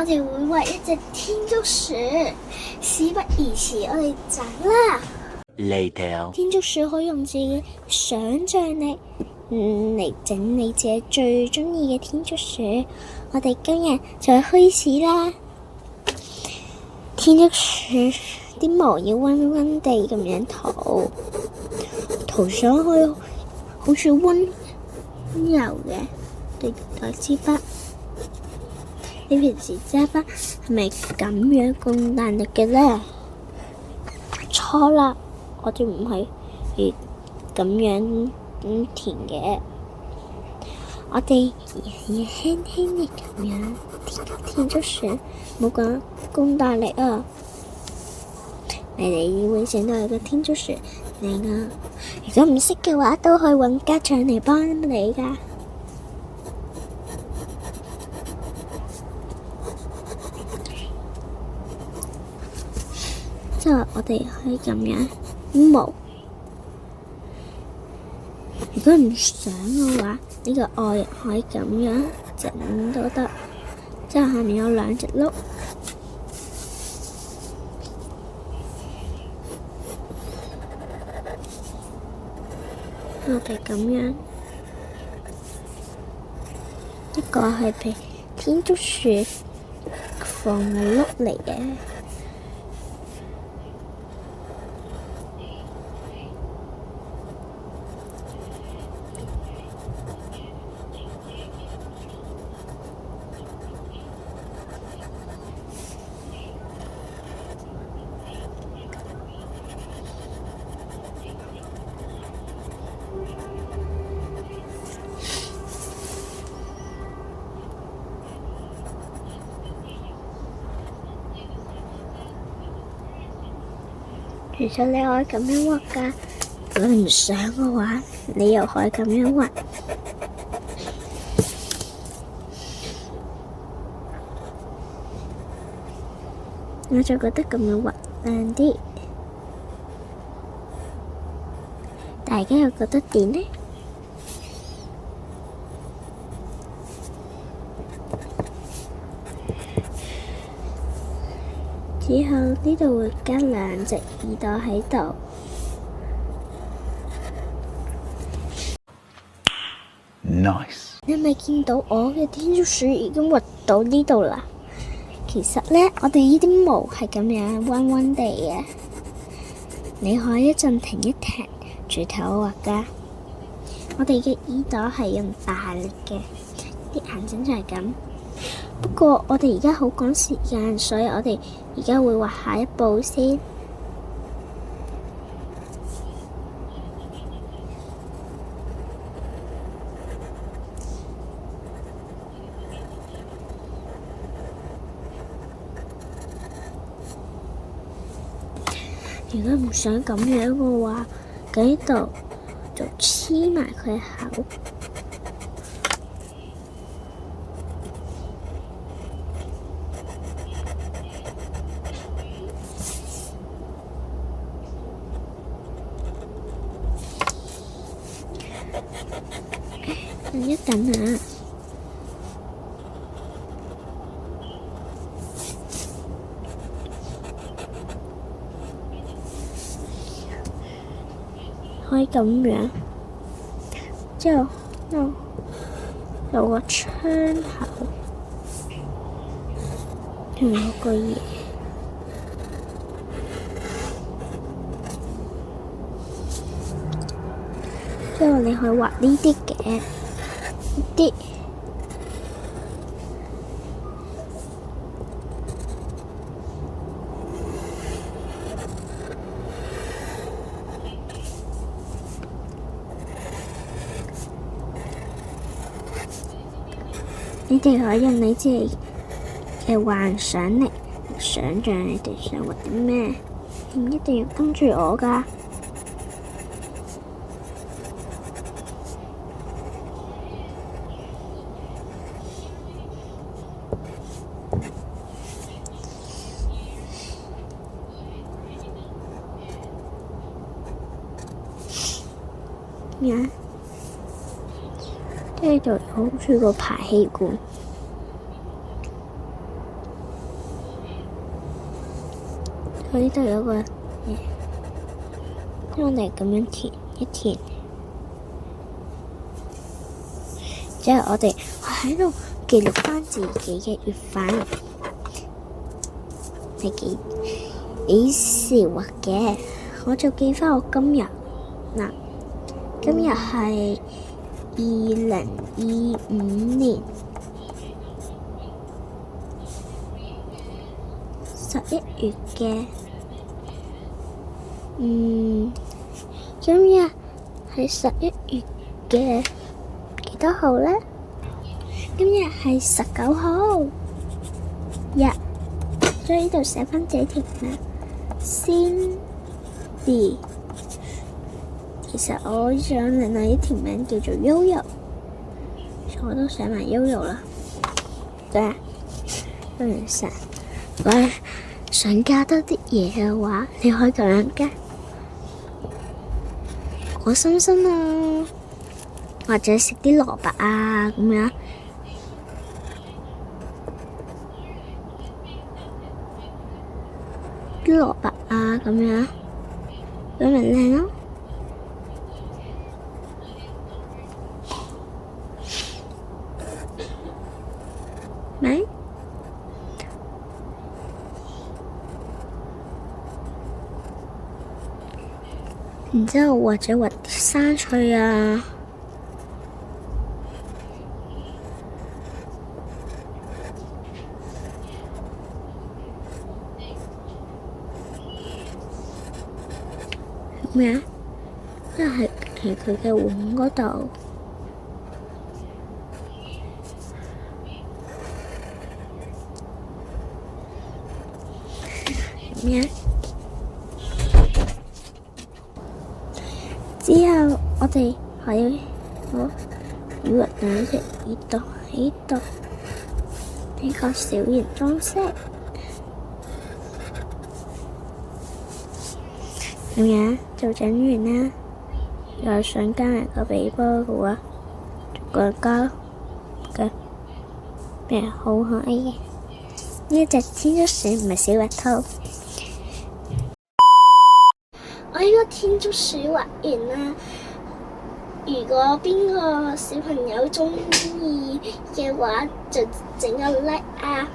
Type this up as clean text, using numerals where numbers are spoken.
哋會畫一隻天竺鼠。事不宜遲，我哋走啦。Later，天竺鼠可以用自己想像力嚟整你自己最中意嘅天竺鼠。我哋今日就開始啦。天竺鼠啲毛要溫溫地咁樣塗上去，好似溫柔嘅對待支筆。你平時揸筆係咪咁樣咁大力嘅呢？錯啦，我哋唔係咁樣填嘅。我哋要輕輕地咁樣天竺鼠，冇講咁大力啊！你哋會整到一個天竺鼠靚啊！如果唔識嘅話，都可以揾家長嚟幫你㗎。之後我哋可以咁樣毛。如果唔想嘅話，呢個愛可以咁樣整都得。之後下面有兩隻碌，我哋咁樣，呢個係俾天竺鼠放嘅碌嚟嘅。其實你可以咁樣畫㗎，如果唔想嘅話，你又可以咁樣畫。我就覺得咁樣畫靚啲，大家又覺得點呢？之後呢度會加兩隻耳朵喺度。Nice。你咪見到我嘅天竺鼠已經畫到呢度啦？其實呢，我哋呢啲毛係咁樣彎彎地嘅。你可以一陣停一停，轉頭畫㗎。我哋嘅耳朵係用大力嘅，啲眼睛就係咁。不過我哋而家好趕時間，所以我哋而家會畫下一步先。如果唔想咁樣嘅話，喺呢度就黐埋佢口。等一等啊！可以咁樣，之後有個窗口，仲有個嘢。之後你可以畫呢啲嘅，呢啲。你哋可以用你自己嘅幻想力想像你哋想畫啲咩，唔一定要跟住我㗎。咩？呢度好似個排氣管。我呢度有個嘢，我哋咁樣填一填，之後我喺度記錄翻自己嘅月份，係幾時畫嘅，我就記翻我今日嗱，今日係2025年11月嘅，今日係11月嘅幾多號呢？今日係19號。所以呢度寫翻這條名，Cindy。其實我想另外一條名叫做 Yoyo， 所以我都寫埋 Yoyo 啦。對啊，有人成我想加多啲嘢嘅話，你可以咁樣加果心心啊，或者食啲蘿蔔啊咁樣。啲蘿蔔啊咁樣，咁咪靚咯。咪？然之後或者畫啲生菜啊，咩啊？即係佢嘅碗嗰度。咩？之後我哋可以畫兩隻耳朵喺度，呢個小型裝飾。咁樣就整完啦。又想加埋個鼻波嘅話，個膠嘅咩好可愛嘅。呢隻天竺鼠唔係小滑兔。我呢個天竺鼠畫完啦。如果邊個小朋友鍾意嘅話，就整個 like 啊！